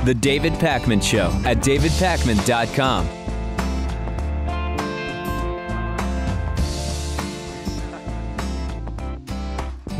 The David Pakman Show at davidpakman.com.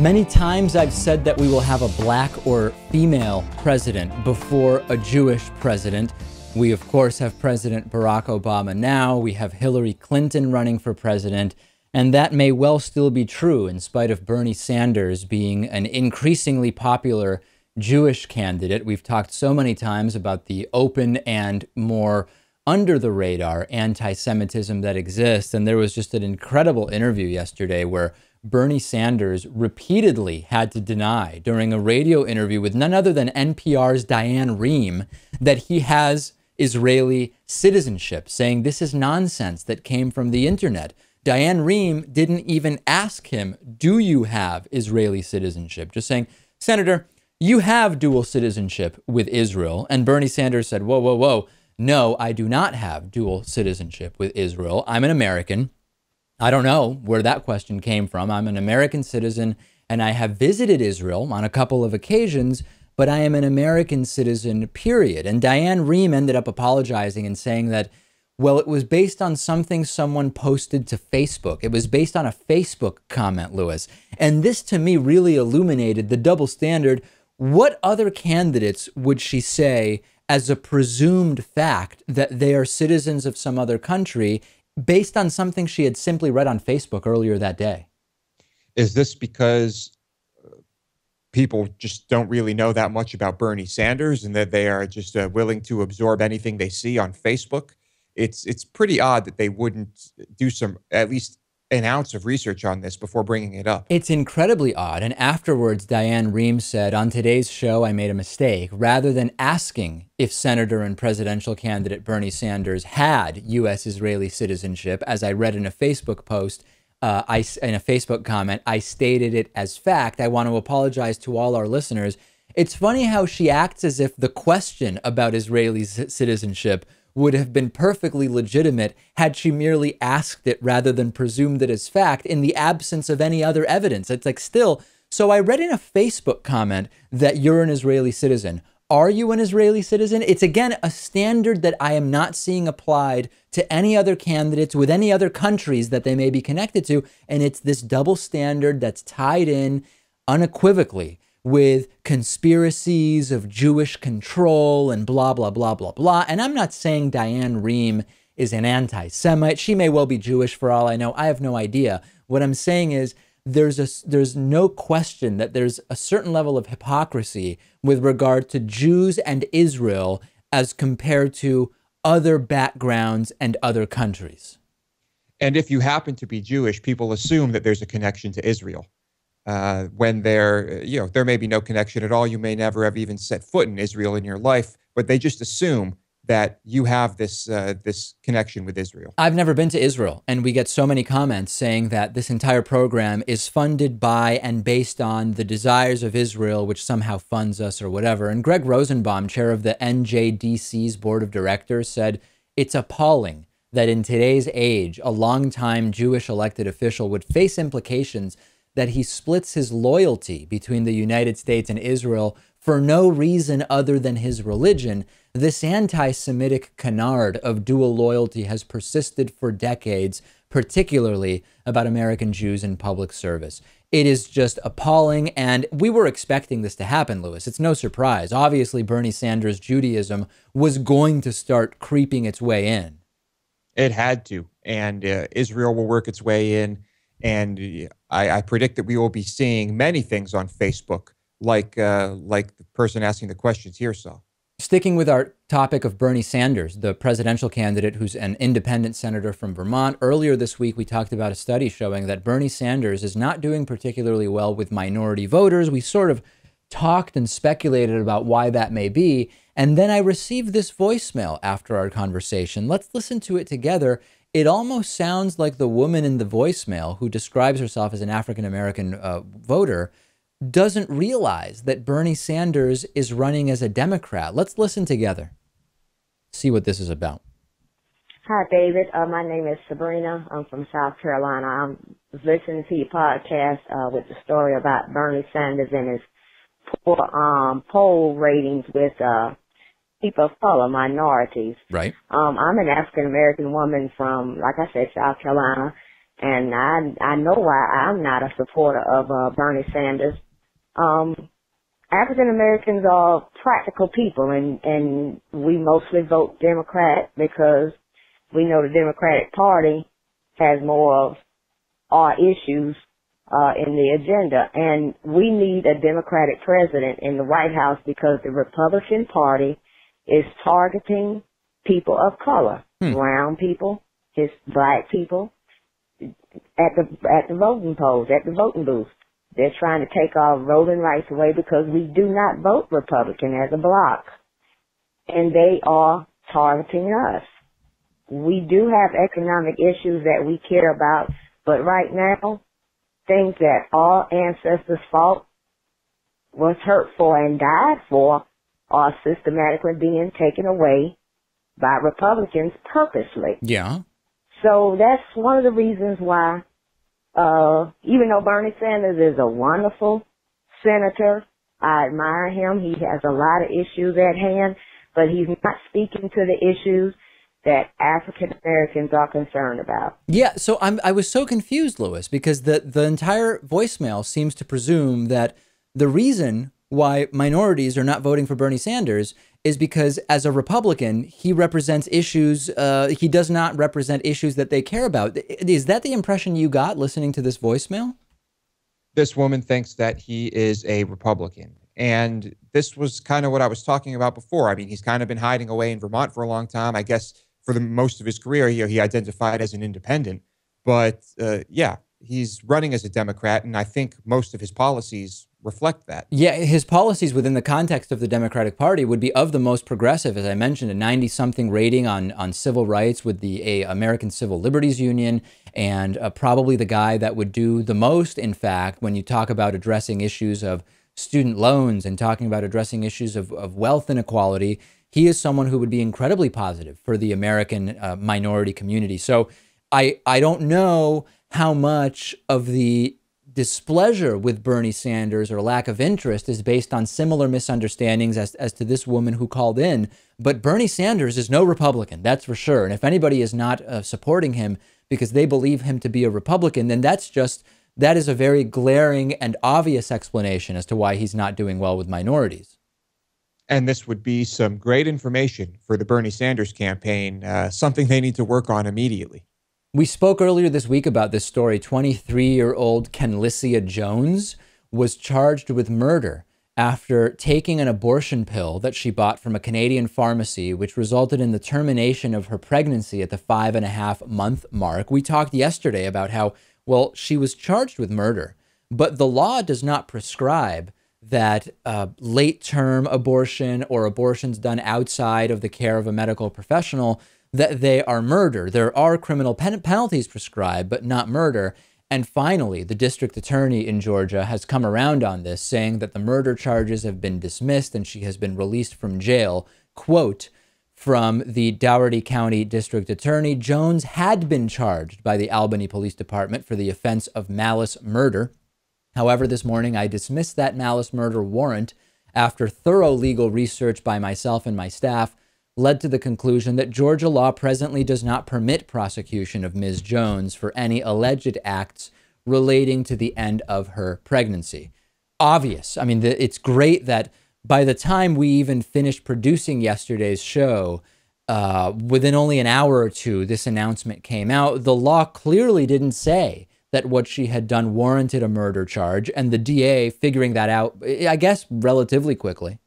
Many times I've said that we will have a black or female president before a Jewish president. We, of course, have President Barack Obama now. We have Hillary Clinton running for president. And that may well still be true in spite of Bernie Sanders being an increasingly popular Jewish candidate. We've talked so many times about the open and more under the radar anti-Semitism that exists. And there was just an incredible interview yesterday where Bernie Sanders repeatedly had to deny during a radio interview with none other than NPR's Diane Rehm that he has Israeli citizenship, saying this is nonsense that came from the internet. Diane Rehm didn't even ask him, do you have Israeli citizenship? Just saying, Senator, you have dual citizenship with Israel. And Bernie Sanders said, whoa, whoa, whoa. No, I do not have dual citizenship with Israel. I'm an American. I don't know where that question came from. I'm an American citizen and I have visited Israel on a couple of occasions, but I am an American citizen, period. And Diane Rehm ended up apologizing and saying that, well, it was based on something someone posted to Facebook. It was based on a Facebook comment, Lewis. And this to me really illuminated the double standard. What other candidates would she say as a presumed fact that they are citizens of some other country based on something she had simply read on Facebook earlier that day? Is this because people just don't really know that much about Bernie Sanders and that they are just willing to absorb anything they see on Facebook? It's pretty odd that they wouldn't do some, at least an ounce of research on this before bringing it up. It's incredibly odd. And afterwards, Diane Rehm said, on today's show, I made a mistake. Rather than asking if Senator and presidential candidate Bernie Sanders had U.S. Israeli citizenship, as I read in a Facebook post, in a Facebook comment, I stated it as fact. I want to apologize to all our listeners. It's funny how she acts as if the question about Israeli citizenship would have been perfectly legitimate had she merely asked it rather than presumed it as fact in the absence of any other evidence. It's like, still, so I read in a Facebook comment that you're an Israeli citizen. Are you an Israeli citizen? It's, again, a standard that I am not seeing applied to any other candidates with any other countries that they may be connected to. And it's this double standard that's tied in unequivocally with conspiracies of Jewish control and blah, blah, blah, blah, blah. And I'm not saying Diane Rehm is an anti-Semite. She may well be Jewish for all I know. I have no idea. What I'm saying is there's no question that there's a certain level of hypocrisy with regard to Jews and Israel as compared to other backgrounds and other countries. And if you happen to be Jewish, people assume that there's a connection to Israel. When there may be no connection at all. You may never have even set foot in Israel in your life, but they just assume that you have this connection with Israel. I've never been to Israel, and we get so many comments saying that this entire program is funded by and based on the desires of Israel, which somehow funds us or whatever. And Greg Rosenbaum, chair of the NJDC's board of directors, said, it's appalling that in today's age, a longtime Jewish elected official would face implications that he splits his loyalty between the United States and Israel for no reason other than his religion. This anti-Semitic canard of dual loyalty has persisted for decades, particularly about American Jews in public service. It is just appalling, and we were expecting this to happen, Lewis. It's no surprise. Obviously, Bernie Sanders' Judaism was going to start creeping its way in. It had to, and Israel will work its way in. And I predict that we will be seeing many things on Facebook, like the person asking the questions here saw. Sticking with our topic of Bernie Sanders, the presidential candidate who's an independent senator from Vermont, earlier this week we talked about a study showing that Bernie Sanders is not doing particularly well with minority voters. We sort of talked and speculated about why that may be. And then I received this voicemail after our conversation. Let's listen to it together. It almost sounds like the woman in the voicemail, who describes herself as an African-American voter, doesn't realize that Bernie Sanders is running as a Democrat. Let's listen together. See what this is about. Hi, David. My name is Sabrina. I'm from South Carolina. I'm listening to your podcast with the story about Bernie Sanders and his poor poll ratings with people of color, minorities. Right. I'm an African-American woman from, like I said, South Carolina, and I know why I'm not a supporter of Bernie Sanders. African-Americans are practical people, and we mostly vote Democrat because we know the Democratic Party has more of our issues in the agenda, and we need a Democratic president in the White House because the Republican Party is targeting people of color, brown people, black people, at the voting polls, at the voting booth. They're trying to take our voting rights away because we do not vote Republican as a bloc, and they are targeting us. We do have economic issues that we care about, but right now, things that our ancestors fought, was hurt for, and died for are systematically being taken away by Republicans purposely. Yeah. So that's one of the reasons why, even though Bernie Sanders is a wonderful senator, I admire him. He has a lot of issues at hand, but he's not speaking to the issues that African Americans are concerned about. Yeah, so I was so confused, Louis, because the entire voicemail seems to presume that the reason why minorities are not voting for Bernie Sanders is because as a Republican, he represents issues, he does not represent issues that they care about. Is that the impression you got listening to this voicemail? This woman thinks that he is a Republican. And this was kind of what I was talking about before. I mean, he's kind of been hiding away in Vermont for a long time. I guess for the most of his career, he identified as an independent. But yeah, he's running as a Democrat, and I think most of his policies reflect that. Yeah, his policies within the context of the Democratic Party would be of the most progressive. As I mentioned, a 90-something rating on civil rights with the American Civil Liberties Union, and probably the guy that would do the most, in fact, when you talk about addressing issues of student loans and talking about addressing issues of wealth inequality. He is someone who would be incredibly positive for the American minority community. So I don't know how much of the displeasure with Bernie Sanders or lack of interest is based on similar misunderstandings as to this woman who called in. But Bernie Sanders is no Republican, that's for sure. And if anybody is not supporting him because they believe him to be a Republican, then that is a very glaring and obvious explanation as to why he's not doing well with minorities. And this would be some great information for the Bernie Sanders campaign, something they need to work on immediately. We spoke earlier this week about this story. 23-year-old Kenlissia Jones was charged with murder after taking an abortion pill that she bought from a Canadian pharmacy, which resulted in the termination of her pregnancy at the 5.5-month mark. We talked yesterday about how, well, she was charged with murder, but the law does not prescribe that late-term abortion or abortions done outside of the care of a medical professional, that they are murder. There are criminal penalties prescribed, but not murder. And finally, the district attorney in Georgia has come around on this, saying that the murder charges have been dismissed and she has been released from jail. Quote from the Dougherty County District Attorney, Jones had been charged by the Albany Police Department for the offense of malice murder. However, this morning I dismissed that malice murder warrant after thorough legal research by myself and my staff led to the conclusion that Georgia law presently does not permit prosecution of Ms. Jones for any alleged acts relating to the end of her pregnancy. Obvious. I mean, it's great that by the time we even finished producing yesterday's show, within only an hour or two, this announcement came out. The law clearly didn't say that what she had done warranted a murder charge, and the DA figuring that out, I guess, relatively quickly.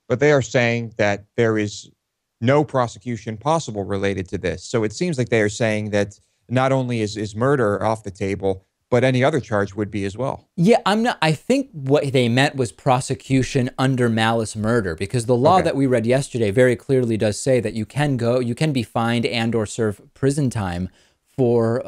But they are saying that there is no prosecution possible related to this. So it seems like they are saying that not only is murder off the table, but any other charge would be as well. Yeah, I think what they meant was prosecution under malice murder, because the law that we read yesterday very clearly does say that you can be fined and or serve prison time for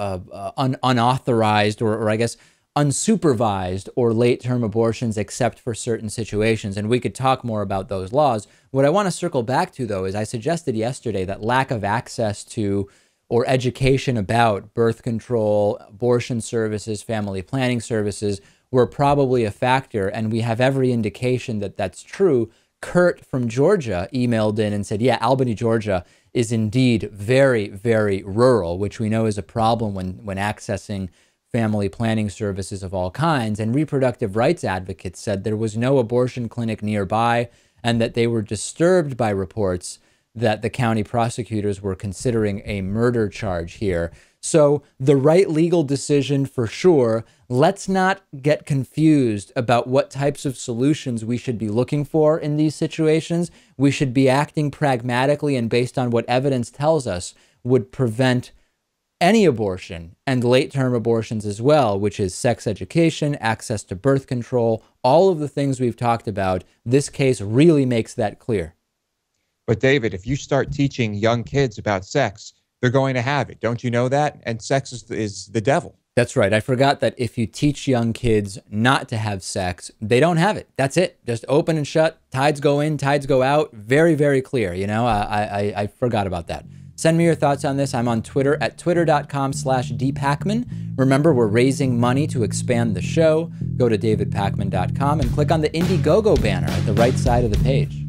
unauthorized or I guess unsupervised or late-term abortions except for certain situations. And we could talk more about those laws. What I want to circle back to, though, is I suggested yesterday that lack of access to or education about birth control, abortion services, family planning services were probably a factor. And we have every indication that that's true, Kurt from Georgia emailed in and said, yeah, Albany, Georgia is indeed very, very rural, which we know is a problem when accessing family planning services of all kinds. And reproductive rights advocates said there was no abortion clinic nearby and that they were disturbed by reports that the county prosecutors were considering a murder charge here. So the right legal decision for sure. Let's not get confused about what types of solutions we should be looking for in these situations. We should be acting pragmatically and based on what evidence tells us would prevent any abortion and late-term abortions as well, which is sex education, access to birth control, all of the things we've talked about. This case really makes that clear. But David, if you start teaching young kids about sex, they're going to have it. Don't you know that? And sex is the devil. That's right. I forgot that if you teach young kids not to have sex, they don't have it. That's it. Just open and shut. Tides go in, tides go out. Very, very clear. You know, I forgot about that. Send me your thoughts on this. I'm on Twitter at twitter.com/dpacman. Remember, we're raising money to expand the show. Go to davidpacman.com and click on the Indiegogo banner at the right side of the page.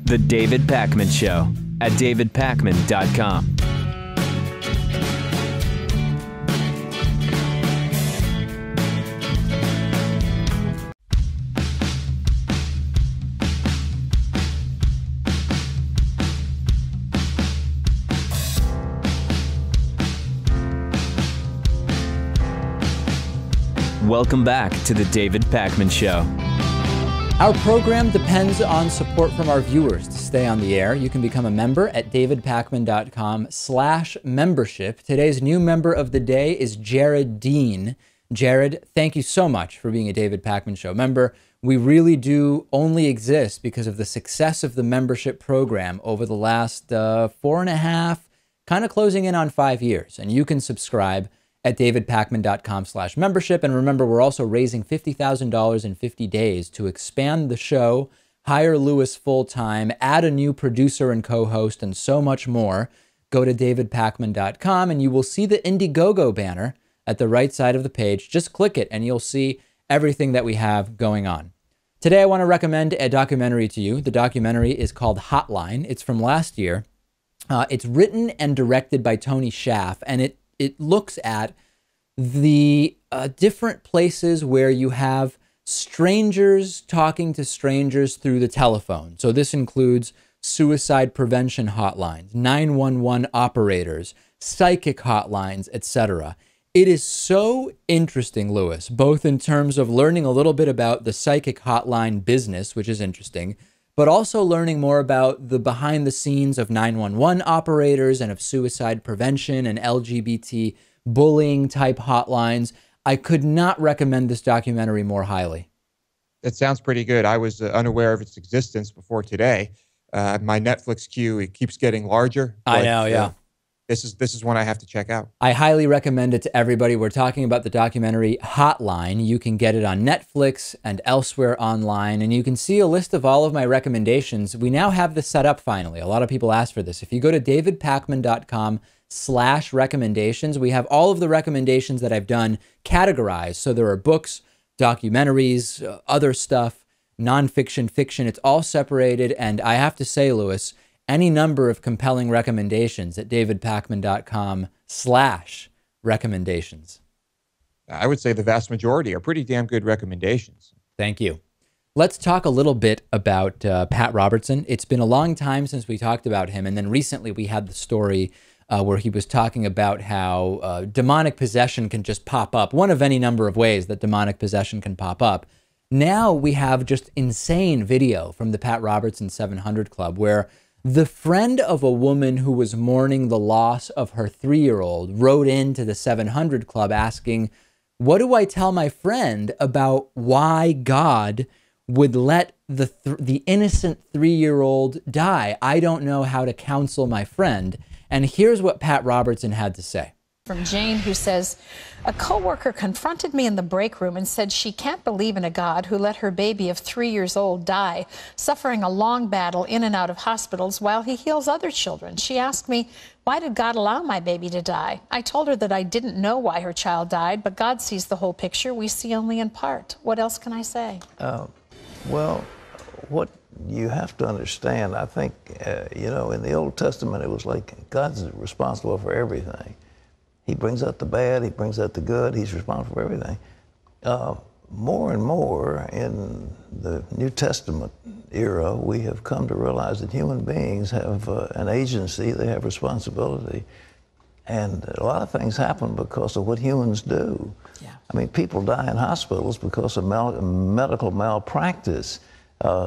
The David Pakman Show at davidpacman.com. Welcome back to the David Pakman Show. Our program depends on support from our viewers to stay on the air. You can become a member at davidpacman.com/membership. Today's new member of the day is Jared Dean. Jared, thank you so much for being a David Pakman Show member. We really do only exist because of the success of the membership program over the last 4.5, kind of closing in on 5 years. And you can subscribe at davidpacman.com/membership. And remember, we're also raising $50,000 in 50 days to expand the show, hire Lewis full-time, add a new producer and co-host, and so much more. Go to davidpacman.com and you will see the Indiegogo banner at the right side of the page. Just click it and you'll see everything that we have going on. Today, I want to recommend a documentary to you. The documentary is called Hotline. It's from last year. It's written and directed by Tony Schaff, and it looks at the different places where you have strangers talking to strangers through the telephone. So this includes suicide prevention hotlines, 911 operators, psychic hotlines, etc. It is so interesting, Lewis, both in terms of learning a little bit about the psychic hotline business, which is interesting, but also learning more about the behind the scenes of 911 operators and of suicide prevention and LGBT bullying type hotlines. I could not recommend this documentary more highly. That sounds pretty good. I was unaware of its existence before today. My Netflix queue, it keeps getting larger. I know, yeah. This is one I have to check out. I highly recommend it to everybody. We're talking about the documentary Hotline. You can get it on Netflix and elsewhere online, and you can see a list of all of my recommendations. We now have this set up finally. A lot of people asked for this. If you go to davidpacman.com/recommendations, we have all of the recommendations that I've done categorized. So there are books, documentaries, other stuff, nonfiction, fiction. It's all separated, and I have to say, Lewis, any number of compelling recommendations at davidpacman.com/recommendations. I would say the vast majority are pretty damn good recommendations. Thank you. Let's talk a little bit about Pat Robertson. It's been a long time since we talked about him, and then recently we had the story where he was talking about how demonic possession can just pop up, one of any number of ways that demonic possession can pop up. Now we have just insane video from the Pat Robertson 700 Club where the friend of a woman who was mourning the loss of her 3-year-old wrote into the 700 Club asking, what do I tell my friend about why God would let the innocent 3-year-old die? I don't know how to counsel my friend. And here's what Pat Robertson had to say. From Jane, who says, a coworker confronted me in the break room and said she can't believe in a God who let her baby of 3 years old die, suffering a long battle in and out of hospitals while he heals other children. She asked me, why did God allow my baby to die? I told her that I didn't know why her child died, but God sees the whole picture. We see only in part. What else can I say? Well, what you have to understand, I think, you know, in the Old Testament, it was like God's responsible for everything. He brings out the bad, he brings out the good, he's responsible for everything. More and more in the New Testament era, we have come to realize that human beings have an agency, they have responsibility. And a lot of things happen because of what humans do. Yeah. I mean, people die in hospitals because of medical malpractice.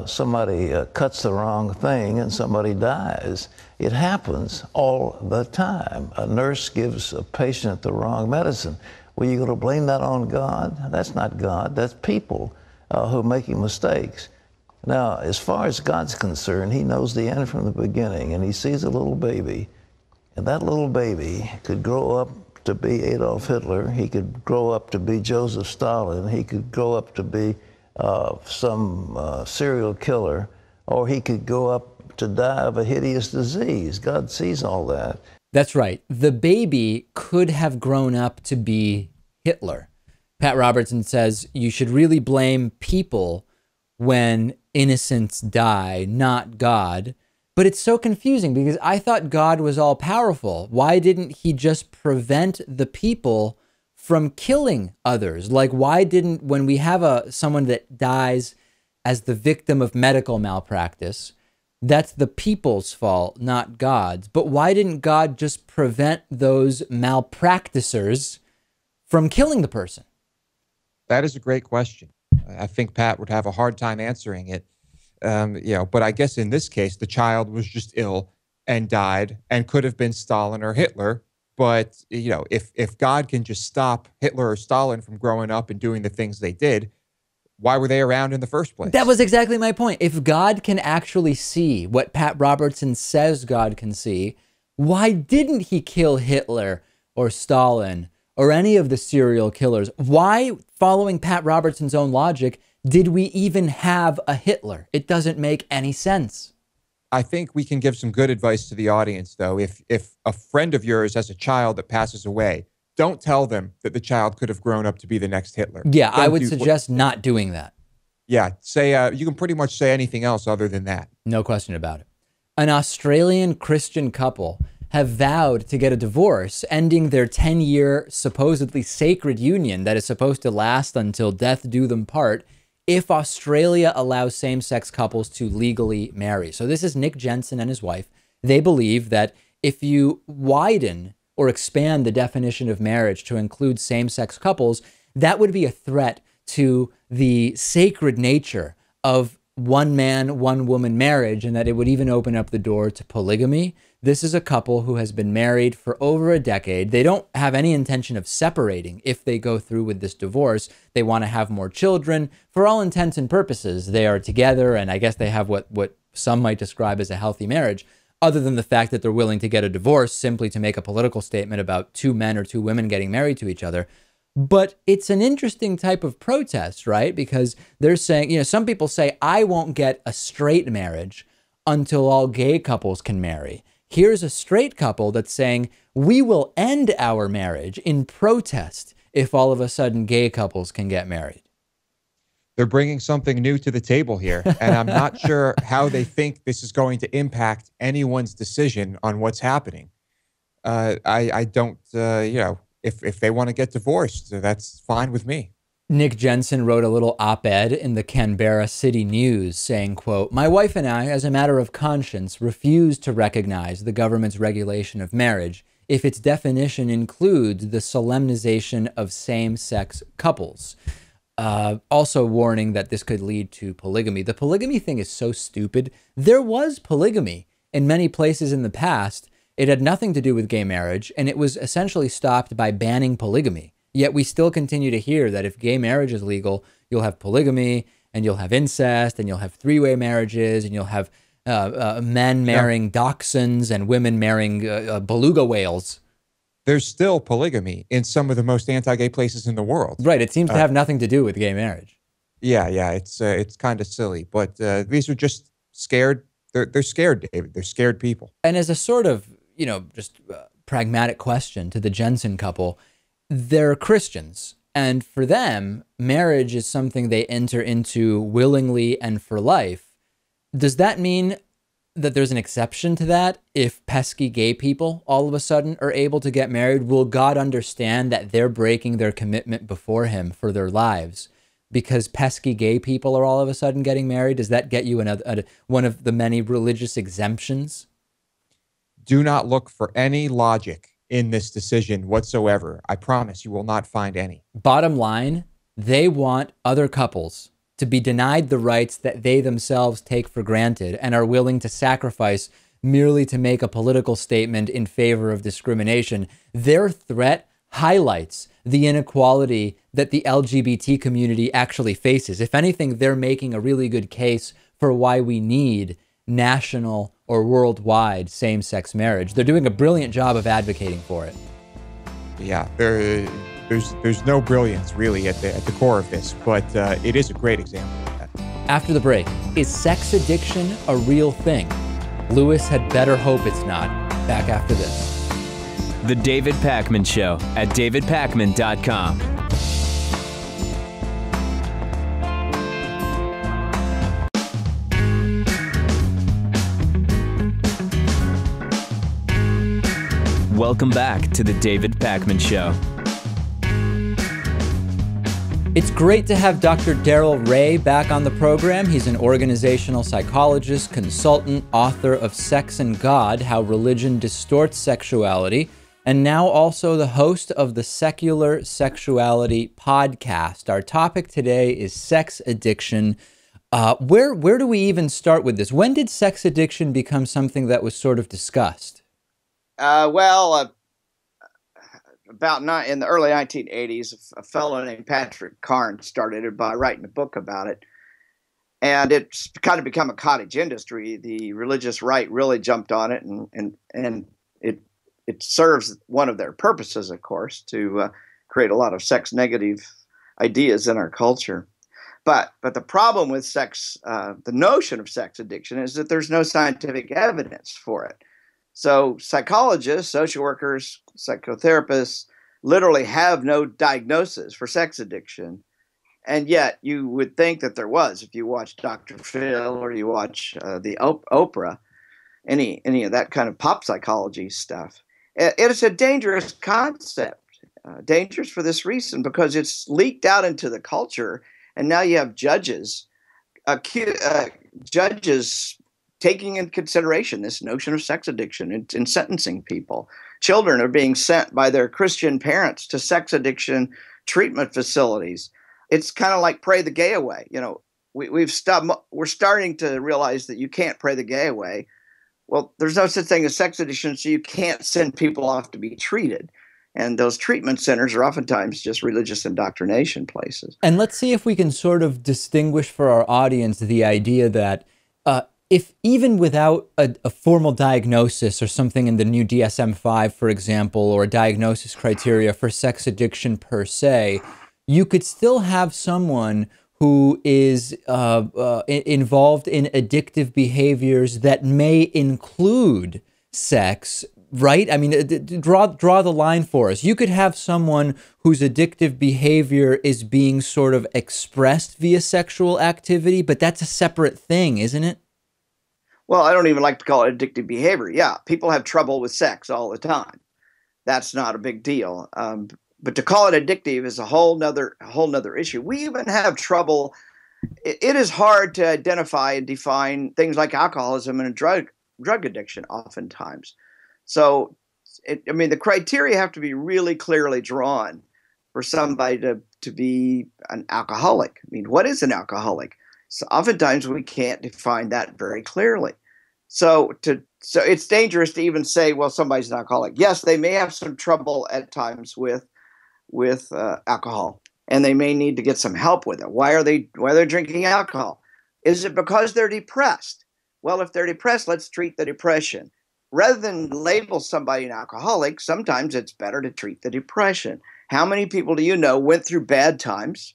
Somebody cuts the wrong thing and somebody dies. It happens all the time. A nurse gives a patient the wrong medicine. Well, you going to blame that on God? That's not God. That's people who are making mistakes. Now, as far as God's concerned, he knows the end from the beginning, and he sees a little baby, and that little baby could grow up to be Adolf Hitler. He could grow up to be Joseph Stalin. He could grow up to be some serial killer, or he could grow up to die of a hideous disease. God sees all that. That's right. The baby could have grown up to be Hitler. Pat Robertson says you should really blame people when innocents die, not God. But it's so confusing because I thought God was all powerful. Why didn't he just prevent the people from killing others? Like, why didn't, when we have someone that dies as the victim of medical malpractice, that's the people's fault, not God's. But why didn't God just prevent those malpracticers from killing the person? That is a great question. I think Pat would have a hard time answering it. You know, but I guess in this case, the child was just ill and died and could have been Stalin or Hitler. But, you know, if God can just stop Hitler or Stalin from growing up and doing the things they did, why were they around in the first place? That was exactly my point. If God can actually see what Pat Robertson says God can see, why didn't he kill Hitler or Stalin or any of the serial killers? Why, following Pat Robertson's own logic, did we even have a Hitler? It doesn't make any sense. I think we can give some good advice to the audience, though. If a friend of yours has a child that passes away, don't tell them that the child could have grown up to be the next Hitler. Yeah, I would suggest not doing that. Yeah, say you can pretty much say anything else other than that. No question about it. An Australian Christian couple have vowed to get a divorce, ending their 10-year supposedly sacred union that is supposed to last until death do them part, if Australia allows same-sex couples to legally marry. So this is Nick Jensen and his wife. They believe that if you widen or expand the definition of marriage to include same-sex couples, that would be a threat to the sacred nature of one man, one woman marriage, and that it would even open up the door to polygamy. This is a couple who has been married for over a decade. They don't have any intention of separating if they go through with this divorce. They want to have more children. For all intents and purposes, they are together, and I guess they have what some might describe as a healthy marriage, other than the fact that they're willing to get a divorce simply to make a political statement about two men or two women getting married to each other. But it's an interesting type of protest, right? Because they're saying, you know, some people say, I won't get a straight marriage until all gay couples can marry. Here's a straight couple that's saying, we will end our marriage in protest if all of a sudden gay couples can get married. They're bringing something new to the table here, and I'm not sure how they think this is going to impact anyone's decision on what's happening. I don't, you know, if they want to get divorced, that's fine with me. Nick Jensen wrote a little op-ed in the Canberra City News saying, quote, "My wife and I, as a matter of conscience, refuse to recognize the government's regulation of marriage if its definition includes the solemnization of same-sex couples." Also warning that this could lead to polygamy. The polygamy thing is so stupid. There was polygamy in many places in the past. It had nothing to do with gay marriage, and it was essentially stopped by banning polygamy. Yet we still continue to hear that if gay marriage is legal, you'll have polygamy, and you'll have incest, and you'll have three-way marriages, and you'll have men marrying dachshunds and women marrying beluga whales. There's still polygamy in some of the most anti-gay places in the world. Right. It seems to have nothing to do with gay marriage. Yeah, it's kind of silly, but these are just scared. They're scared, David. They're scared people. And as a sort of, you know, just pragmatic question to the Jensen couple, they're Christians. And for them, marriage is something they enter into willingly and for life. Does that mean that there's an exception to that? If pesky gay people all of a sudden are able to get married, will God understand that they're breaking their commitment before him for their lives because pesky gay people are all of a sudden getting married? Does that get you one of the many religious exemptions? Do not look for any logic in this decision whatsoever. I promise you will not find any. Bottom line, they want other couples to be denied the rights that they themselves take for granted and are willing to sacrifice merely to make a political statement in favor of discrimination. Their threat highlights the inequality that the LGBT community actually faces. If anything, they're making a really good case for why we need national or worldwide same-sex marriage. They're doing a brilliant job of advocating for it. Yeah, there's no brilliance really at the core of this, but it is a great example of that. After the break, is sex addiction a real thing? Lewis had better hope it's not. Back after this. The David Pakman Show at davidpakman.com. Welcome back to the David Pakman Show. It's great to have Dr. Darrel Ray back on the program. He's an organizational psychologist, consultant, author of Sex and God, How Religion Distorts Sexuality, and now also the host of the Secular Sexuality podcast. Our topic today is sex addiction. Where do we even start with this? When did sex addiction become something that was sort of discussed? In the early 1980s, a fellow named Patrick Carnes started it by writing a book about it. And it's kind of become a cottage industry. The religious right really jumped on it, and it serves one of their purposes, of course, to create a lot of sex negative ideas in our culture. But the problem with sex, the notion of sex addiction, is that there's no scientific evidence for it. So psychologists, social workers, psychotherapists literally have no diagnosis for sex addiction. And yet you would think that there was if you watch Dr. Phil or you watch the Oprah, any of that kind of pop psychology stuff. It is a dangerous concept, dangerous for this reason, because it's leaked out into the culture. And now you have judges taking into consideration this notion of sex addiction in sentencing people. Children are being sent by their Christian parents to sex addiction treatment facilities. It's kind of like pray the gay away. You know, we're starting to realize that you can't pray the gay away. Well, there's no such thing as sex addiction, so you can't send people off to be treated. And those treatment centers are oftentimes just religious indoctrination places. And let's see if we can sort of distinguish for our audience the idea that if even without a formal diagnosis or something in the new DSM-5, for example, or a diagnosis criteria for sex addiction per se, you could still have someone who is involved in addictive behaviors that may include sex, right? I mean, draw the line for us. You could have someone whose addictive behavior is being sort of expressed via sexual activity, but that's a separate thing, isn't it? Well, I don't even like to call it addictive behavior. Yeah, people have trouble with sex all the time. That's not a big deal. But to call it addictive is a whole nother issue. We even have trouble. It is hard to identify and define things like alcoholism and drug addiction oftentimes. So, the criteria have to be really clearly drawn for somebody to be an alcoholic. I mean, what is an alcoholic? So oftentimes we can't define that very clearly. So it's dangerous to even say, well, somebody's an alcoholic. Yes, they may have some trouble at times with alcohol, and they may need to get some help with it. Why are they drinking alcohol? Is it because they're depressed? Well, if they're depressed, let's treat the depression. Rather than label somebody an alcoholic, sometimes it's better to treat the depression. How many people do you know went through bad times,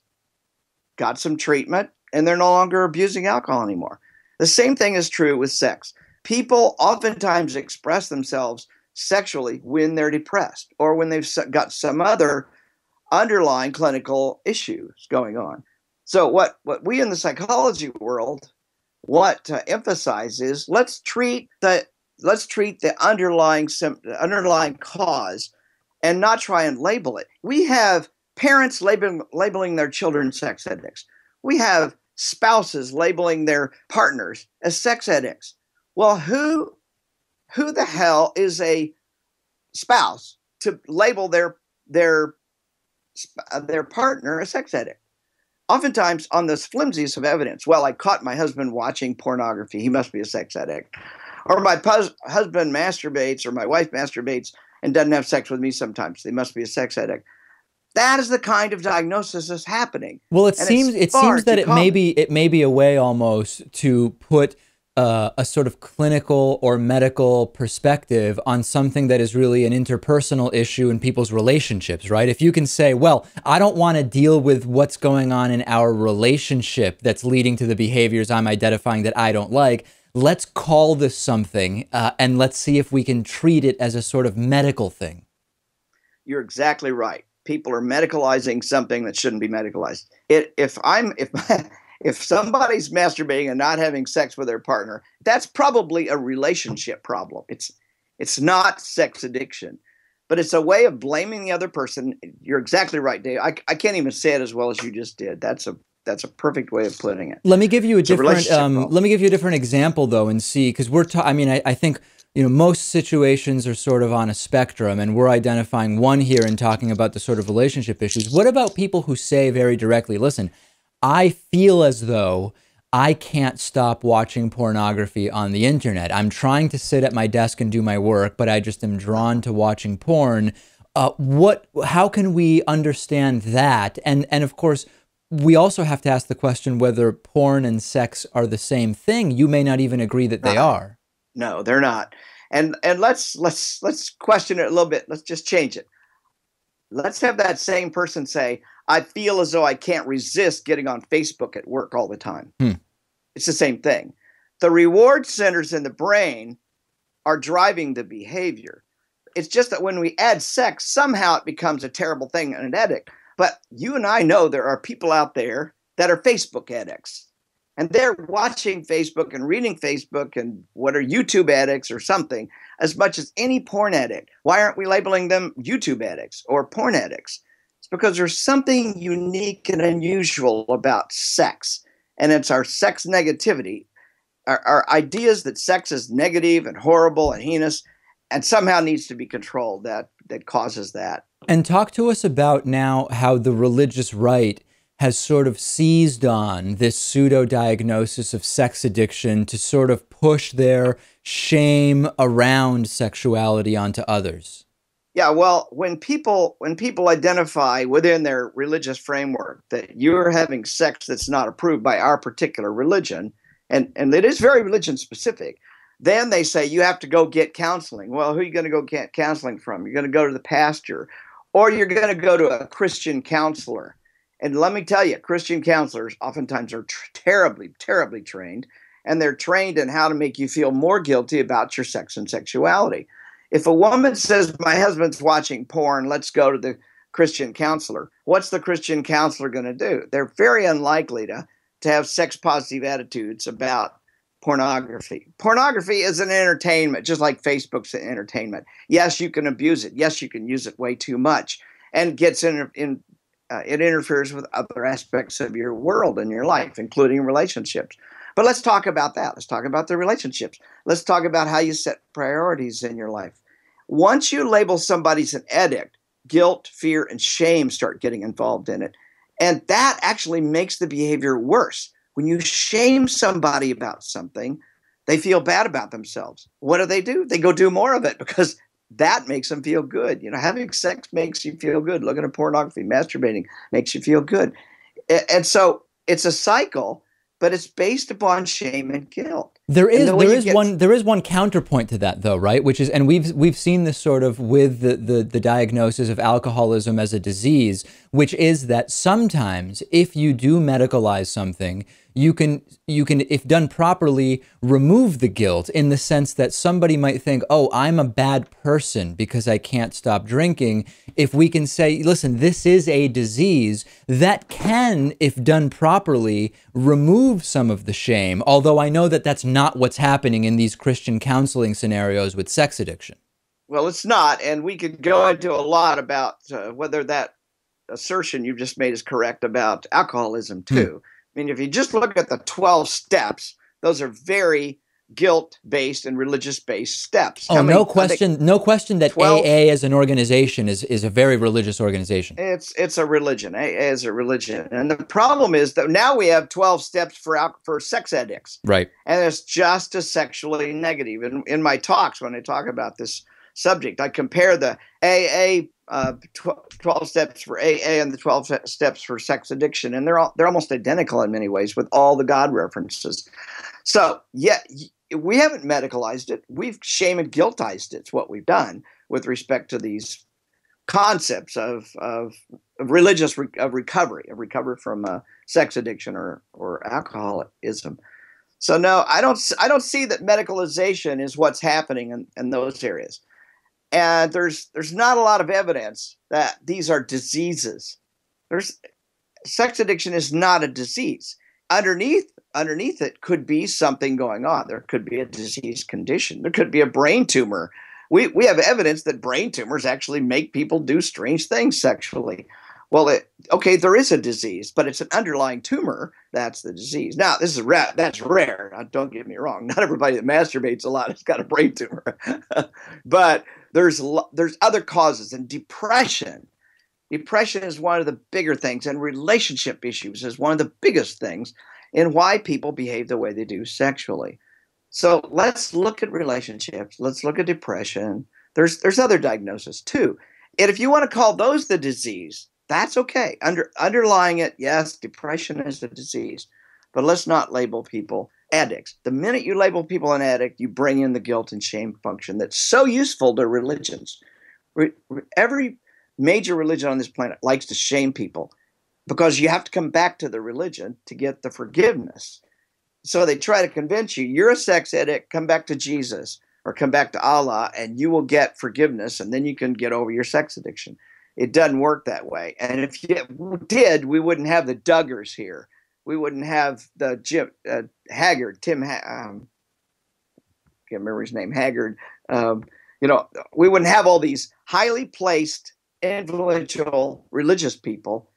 got some treatment, and they're no longer abusing alcohol anymore? The same thing is true with sex. People oftentimes express themselves sexually when they're depressed or when they've got some other underlying clinical issues going on. So what we in the psychology world want to emphasize is let's treat the underlying cause and not try and label it. We have parents labeling their children sex addicts. We have spouses labeling their partners as sex addicts. Well, who the hell is a spouse to label their partner a sex addict? Oftentimes on this flimsiest of evidence, well, I caught my husband watching pornography, he must be a sex addict. Or my husband masturbates, or my wife masturbates and doesn't have sex with me sometimes, they must be a sex addict. That is the kind of diagnosis that's happening. Well, it seems that it may be a way almost to put a sort of clinical or medical perspective on something that is really an interpersonal issue in people's relationships, right? If you can say, well, I don't want to deal with what's going on in our relationship that's leading to the behaviors I'm identifying that I don't like, let's call this something and let's see if we can treat it as a sort of medical thing. You're exactly right. People are medicalizing something that shouldn't be medicalized. If somebody's masturbating and not having sex with their partner, that's probably a relationship problem. It's not sex addiction, but it's a way of blaming the other person. You're exactly right, Dave. I can't even say it as well as you just did. That's a perfect way of putting it. Let me give you a different example though, and see, because I think, you know, most situations are sort of on a spectrum, and we're identifying one here and talking about the sort of relationship issues. What about people who say very directly, listen, I feel as though I can't stop watching pornography on the internet. I'm trying to sit at my desk and do my work, but I just am drawn to watching porn. How can we understand that? And of course, we also have to ask the question whether porn and sex are the same thing. You may not even agree that they are. No, they're not. And let's question it a little bit. Let's just change it. Let's have that same person say, I feel as though I can't resist getting on Facebook at work all the time. It's the same thing. The reward centers in the brain are driving the behavior. It's just that when we add sex, somehow it becomes a terrible thing and an addict. But you and I know there are people out there that are Facebook addicts. And they're watching Facebook and reading Facebook and what are YouTube addicts or something as much as any porn addict. Why aren't we labeling them YouTube addicts or porn addicts? It's because there's something unique and unusual about sex. And it's our sex negativity, our ideas that sex is negative and horrible and heinous and somehow needs to be controlled that causes that. And talk to us about now how the religious right has sort of seized on this pseudo-diagnosis of sex addiction to sort of push their shame around sexuality onto others. Yeah, well, when people identify within their religious framework that you're having sex that's not approved by our particular religion, and it is very religion specific, then they say you have to go get counseling. Well, who are you going to go get counseling from? You're going to go to the pastor, or you're going to go to a Christian counselor. And let me tell you, Christian counselors oftentimes are terribly, terribly trained, and they're trained in how to make you feel more guilty about your sex and sexuality. If a woman says, my husband's watching porn, let's go to the Christian counselor, what's the Christian counselor going to do? They're very unlikely to have sex-positive attitudes about pornography. Pornography is an entertainment, just like Facebook's an entertainment. Yes, you can abuse it. Yes, you can use it way too much, and it interferes with other aspects of your world and your life, including relationships. But let's talk about that. Let's talk about the relationships. Let's talk about how you set priorities in your life. Once you label somebody as an addict, guilt, fear, and shame start getting involved in it. And that actually makes the behavior worse. When you shame somebody about something, they feel bad about themselves. What do? They go do more of it because that makes them feel good. You know, having sex makes you feel good. Looking at pornography, masturbating makes you feel good. And so it's a cycle, but it's based upon shame and guilt. There is one counterpoint to that though, right? Which is, and we've seen this sort of with the diagnosis of alcoholism as a disease, which is that sometimes if you do medicalize something, you can, if done properly, remove the guilt, in the sense that somebody might think, oh, I'm a bad person because I can't stop drinking. If we can say, listen, this is a disease, that can, if done properly, remove some of the shame. Although I know that that's not what's happening in these Christian counseling scenarios with sex addiction. Well, it's not. And we could go into a lot about whether that assertion you just made is correct about alcoholism too. I mean, if you just look at the 12 steps, those are very guilt-based and religious-based steps. Oh, no question that 12, AA as an organization is a very religious organization. It's a religion. AA is a religion. And the problem is that now we have 12 steps for sex addicts. Right. And it's just as sexually negative. In my talks, when I talk about this subject, I compare the AA 12 steps for AA and the 12 steps for sex addiction, and they're almost identical in many ways with all the God references. So, yeah, we haven't medicalized it. We've shame and guiltized it. It's what we've done with respect to these concepts of recovery from sex addiction or alcoholism. So, no, I don't see that medicalization is what's happening in those areas. And there's not a lot of evidence that these are diseases. Sex addiction is not a disease. Underneath it could be something going on. There could be a disease condition. There could be a brain tumor. We have evidence that brain tumors actually make people do strange things sexually. Well, there is a disease, but it's an underlying tumor. That's the disease. Now, this is that's rare. Now, don't get me wrong. Not everybody that masturbates a lot has got a brain tumor, but there's other causes. And depression is one of the bigger things, and relationship issues is one of the biggest things in why people behave the way they do sexually. So let's look at relationships. Let's look at depression. There's other diagnoses too, and if you want to call those the disease, that's okay. Underlying it, yes, depression is a disease, but let's not label people addicts. The minute you label people an addict, you bring in the guilt and shame function that's so useful to religions. Every major religion on this planet likes to shame people because you have to come back to the religion to get the forgiveness. So they try to convince you, you're a sex addict, come back to Jesus or come back to Allah and you will get forgiveness and then you can get over your sex addiction. It doesn't work that way. And if it did, we wouldn't have the Duggars here. We wouldn't have the Haggard, can't remember his name, Haggard. We wouldn't have all these highly placed, influential religious people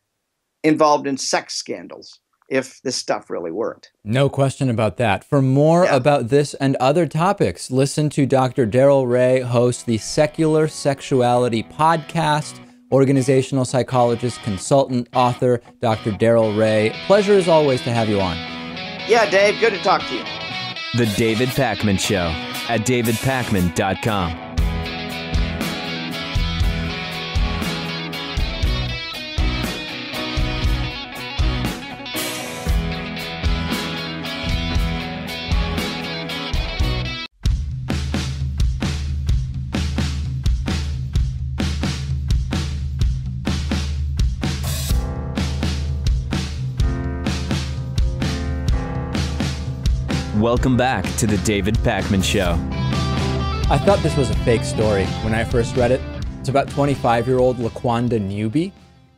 involved in sex scandals if this stuff really worked. No question about that. For more about this and other topics, listen to Dr. Darrel Ray host the Secular Sexuality podcast. Organizational psychologist, consultant, author, Dr. Darrel Ray. Pleasure as always to have you on. Yeah, Dave, good to talk to you. The David Pakman Show at davidpakman.com. Welcome back to the David Pakman Show. I thought this was a fake story when I first read it. It's about 25-year-old Laquanda Newby,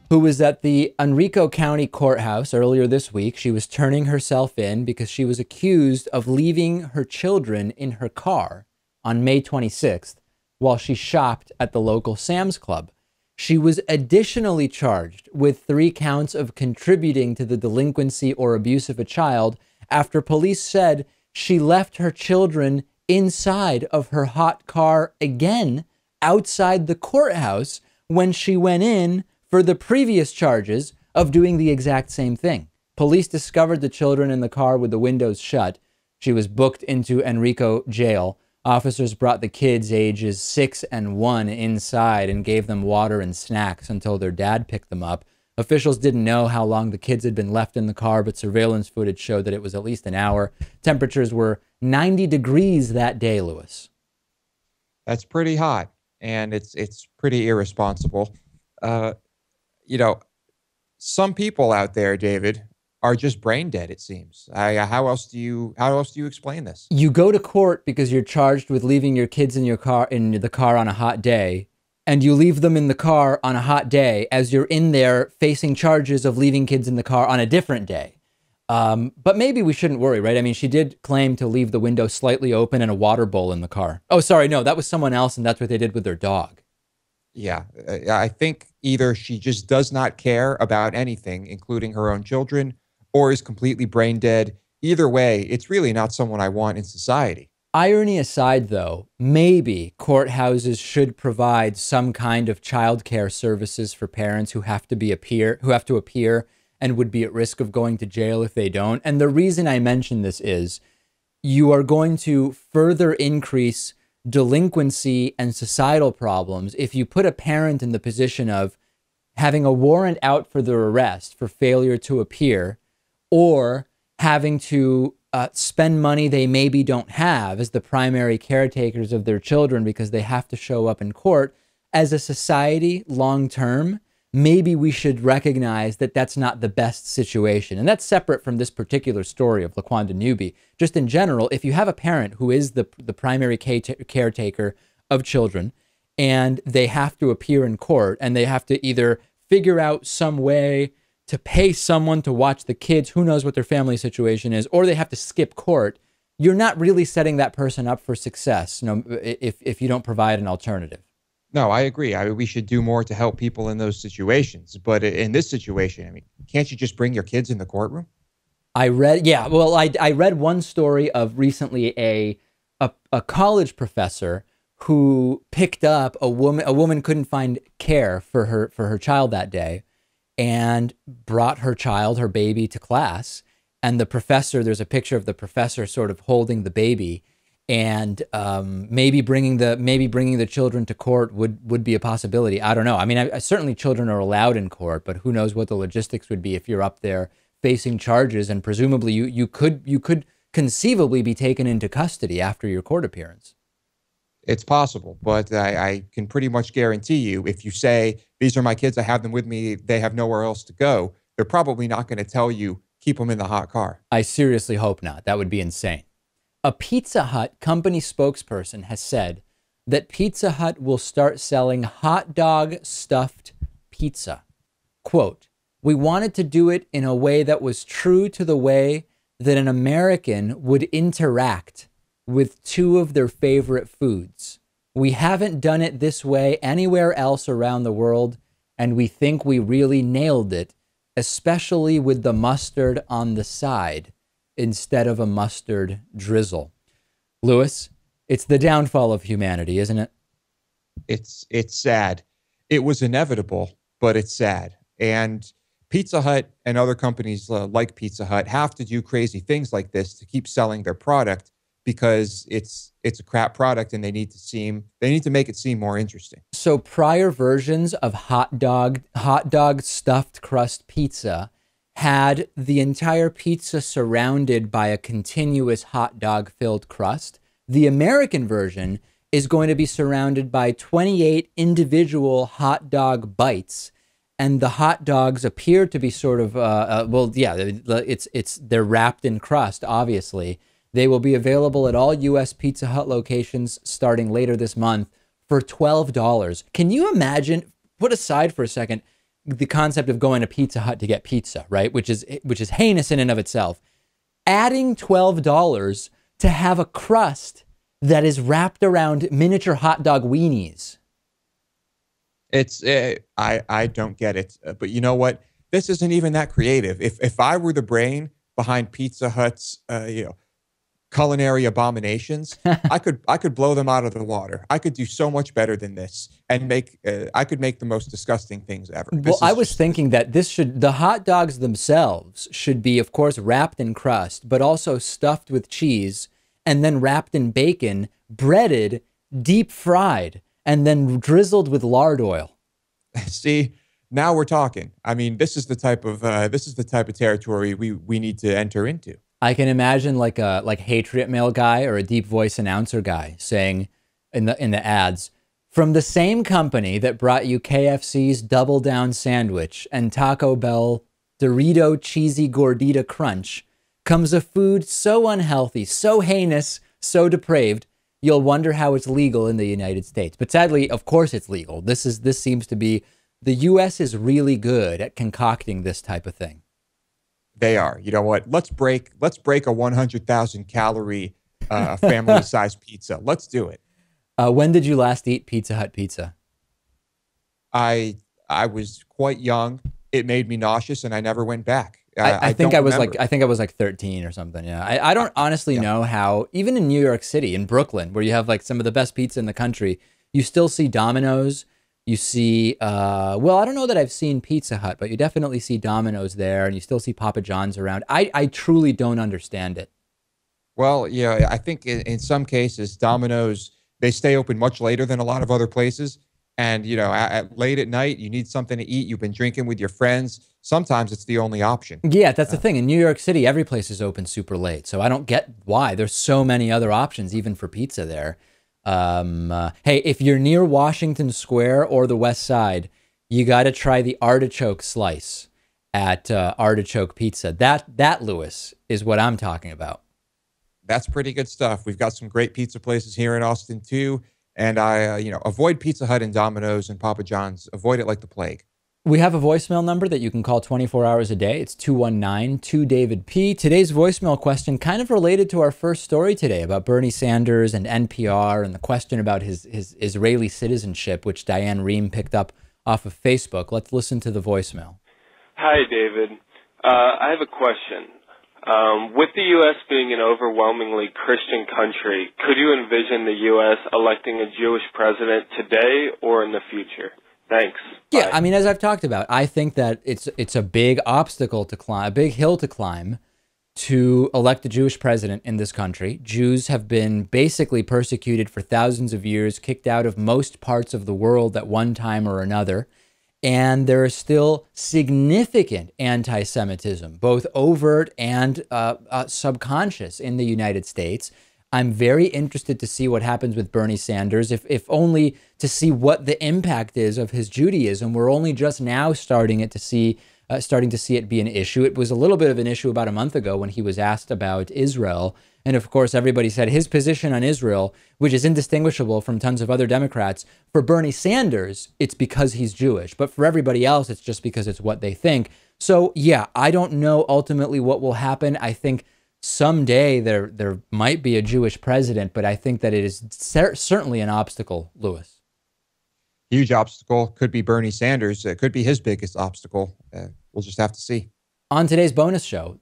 who was at the Henrico County Courthouse earlier this week. She was turning herself in because she was accused of leaving her children in her car on May 26th while she shopped at the local Sam's Club. She was additionally charged with 3 counts of contributing to the delinquency or abuse of a child after police said she left her children inside of her hot car again outside the courthouse when she went in for the previous charges of doing the exact same thing. Police discovered the children in the car with the windows shut. She was booked into Henrico jail. Officers brought the kids ages 6 and 1 inside and gave them water and snacks until their dad picked them up. Officials didn't know how long the kids had been left in the car, but surveillance footage showed that it was at least an hour. Temperatures were 90 degrees that day, Lewis. That's pretty hot, and it's pretty irresponsible. Some people out there, David, are just brain dead. It seems. How else do you explain this? You go to court because you're charged with leaving your kids in the car on a hot day, and you leave them in the car on a hot day as you're in there facing charges of leaving kids in the car on a different day. But maybe we shouldn't worry, right? I mean, she did claim to leave the window slightly open and a water bowl in the car. Oh, sorry, no, that was someone else, and that's what they did with their dog. Yeah, I think either she just does not care about anything, including her own children, or is completely brain dead. Either way, it's really not someone I want in society. Irony aside, though, maybe courthouses should provide some kind of childcare services for parents who have to appear and would be at risk of going to jail if they don't. And the reason I mention this is you are going to further increase delinquency and societal problems if you put a parent in the position of having a warrant out for their arrest for failure to appear, or having to spend money they maybe don't have as the primary caretakers of their children because they have to show up in court. As a society, long term, maybe we should recognize that that's not the best situation. And that's separate from this particular story of Laquanda Newby. Just in general, if you have a parent who is the primary caretaker of children, and they have to appear in court, and they have to either figure out some way to pay someone to watch the kids, who knows what their family situation is, or they have to skip court, you're not really setting that person up for success, if you don't provide an alternative. No, I agree. We should do more to help people in those situations. But in this situation, I mean, can't you just bring your kids in the courtroom? I read one story of recently a college professor who picked up a woman couldn't find care for her child that day, and brought her baby to class. And the professor, there's a picture of the professor sort of holding the baby. And maybe bringing the children to court would be a possibility. I don't know. I mean, certainly children are allowed in court, but who knows what the logistics would be if you're up there facing charges, and presumably you could conceivably be taken into custody after your court appearance. It's possible, but I can pretty much guarantee you, if you say, these are my kids, I have them with me, they have nowhere else to go, they're probably not going to tell you, keep them in the hot car. I seriously hope not. That would be insane. A Pizza Hut company spokesperson has said that Pizza Hut will start selling hot-dog-stuffed pizza. Quote, "We wanted to do it in a way that was true to the way that an American would interact with two of their favorite foods. We haven't done it this way anywhere else around the world, and we think we really nailed it, especially with the mustard on the side instead of a mustard drizzle." Lewis, it's the downfall of humanity, isn't it? It's sad. It was inevitable, but it's sad. And Pizza Hut and other companies like Pizza Hut have to do crazy things like this to keep selling their product, because it's a crap product, and they need to make it seem more interesting. So prior versions of hot dog stuffed crust pizza had the entire pizza surrounded by a continuous hot dog filled crust. The American version is going to be surrounded by 28 individual hot dog bites, and the hot dogs appear to be sort of they're wrapped in crust, obviously. They will be available at all U.S. Pizza Hut locations starting later this month for $12. Can you imagine, put aside for a second the concept of going to Pizza Hut to get pizza, right? Which is heinous in and of itself. Adding $12 to have a crust that is wrapped around miniature hot dog weenies. I don't get it. But you know what? This isn't even that creative. If I were the brain behind Pizza Hut's culinary abominations, I could blow them out of the water. I could do so much better than this, and I could make the most disgusting things ever. Well, I was thinking that the hot dogs themselves should be, of course, wrapped in crust, but also stuffed with cheese, and then wrapped in bacon, breaded, deep fried, and then drizzled with lard oil. See, now we're talking. I mean, this is the type of territory we need to enter into. I can imagine like a Patriot Mail guy or a deep voice announcer guy saying in the ads, from the same company that brought you KFC's Double Down sandwich and Taco Bell Dorito Cheesy Gordita Crunch comes a food so unhealthy, so heinous, so depraved, you'll wonder how it's legal in the United States. But sadly, of course it's legal. This seems to be, the U.S. is really good at concocting this type of thing. They are. You know what? Let's break a 100,000 calorie family-sized pizza. Let's do it. When did you last eat Pizza Hut pizza? I was quite young. It made me nauseous, and I never went back. I think I was like 13 or something. Yeah, I don't honestly know how. Even in New York City, in Brooklyn, where you have like some of the best pizza in the country, you still see Domino's. You see, well, I don't know that I've seen Pizza Hut, but you definitely see Domino's there, and you still see Papa John's around. I truly don't understand it. Well, yeah, I think in some cases, Domino's, they stay open much later than a lot of other places. And, you know, late at night, you need something to eat. You've been drinking with your friends. Sometimes it's the only option. Yeah, that's the thing. In New York City, every place is open super late. So I don't get why. There's so many other options, even for pizza there. Hey, if you're near Washington Square or the West Side, you got to try the artichoke slice at Artichoke Pizza. That, Lewis, is what I'm talking about. That's pretty good stuff. We've got some great pizza places here in Austin, too. And avoid Pizza Hut and Domino's and Papa John's. Avoid it like the plague. We have a voicemail number that you can call 24 hours a day. It's 219-2-DAVID-P. Today's voicemail question kind of related to our first story today about Bernie Sanders and NPR and the question about his Israeli citizenship, which Diane Rehm picked up off of Facebook. Let's listen to the voicemail. Hi, David. I have a question. With the U.S. being an overwhelmingly Christian country, could you envision the U.S. electing a Jewish president today or in the future? Thanks. Yeah, Bye. I mean, as I've talked about, I think that it's a big obstacle to climb, a big hill to climb to elect a Jewish president in this country. Jews have been basically persecuted for thousands of years, kicked out of most parts of the world at one time or another. And there is still significant anti-Semitism, both overt and subconscious in the United States. I'm very interested to see what happens with Bernie Sanders, if only to see what the impact is of his Judaism. We're only just now starting to see it be an issue. It was a little bit of an issue about a month ago when he was asked about Israel. And of course, everybody said his position on Israel, which is indistinguishable from tons of other Democrats. For Bernie Sanders, it's because he's Jewish. But for everybody else, it's just because it's what they think. So, yeah, I don't know ultimately what will happen. I think someday there might be a Jewish president, but I think that it is certainly an obstacle, Lewis. Huge obstacle. Could be Bernie Sanders. It could be his biggest obstacle. We'll just have to see. On today's bonus show,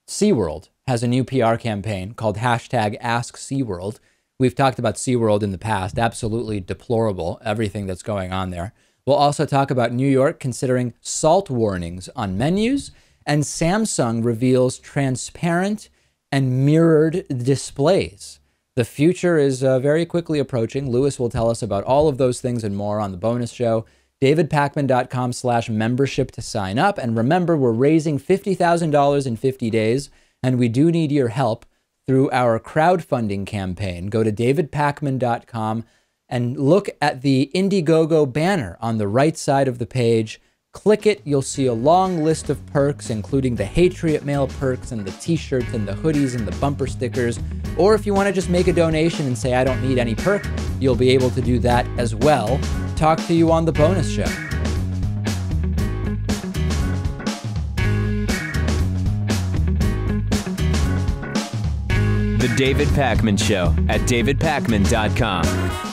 SeaWorld has a new PR campaign called #AskSeaWorld. We've talked about SeaWorld in the past. Absolutely deplorable, everything that's going on there. We'll also talk about New York considering salt warnings on menus, and Samsung reveals transparent and mirrored displays. The future is very quickly approaching. Lewis will tell us about all of those things and more on the bonus show. DavidPakman.com/membership to sign up. And remember, we're raising $50,000 in 50 days, and we do need your help through our crowdfunding campaign. Go to davidpakman.com and look at the Indiegogo banner on the right side of the page. Click it. You'll see a long list of perks, including the Hatriot Mail perks and the t-shirts and the hoodies and the bumper stickers. Or if you want to just make a donation and say, I don't need any perk, you'll be able to do that as well. Talk to you on the bonus show. The David Pakman Show at davidpakman.com.